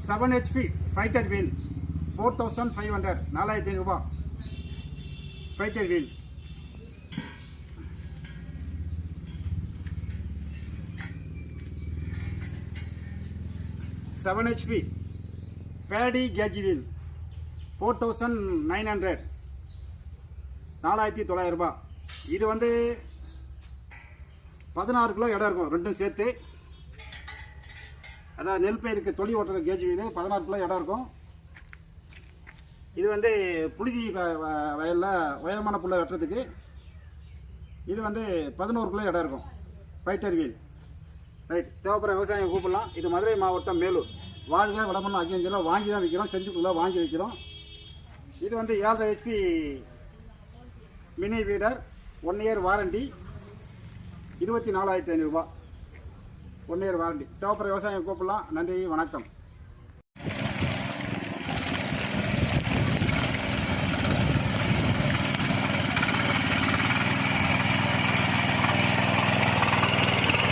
7 HP fighter wheel 4500 4500 fighter wheel. Seven HP paddy cage wheel 4900 4900. இது வந்து 16 kilo இடம் இருக்கும் ரெண்டும் சேர்த்து. அதான் நெல் பயிருக்கு தொழி ஓட்டுறது கேஜ் வீல் 16 கிலோ இடம் இருக்கும். இது வந்து புழுதி வயலில் உயரமான புல்லை வெட்டுறதுக்கு. இது வந்து 11 கிலோ இடம் இருக்கும் ஃபைட்டர் வீல். ரைட், தேவைப்படுற விவசாயம் கூப்பிடலாம். இது மதுரை மாவட்டம் மேலூர். வாழ்க வளமன்னு அங்கேயும் வாங்கி தான் விற்கிறோம், செஞ்சுக்குள்ளே வாங்கி வைக்கிறோம். இது வந்து 7.5 HP மினி வீடர் 1 இயர் வாரண்டி 24,500 ரூபா. 1 இயர் வாரண்டி. தேவைப்படுற விவசாயம் கூப்பிடலாம். நன்றி, வணக்கம்.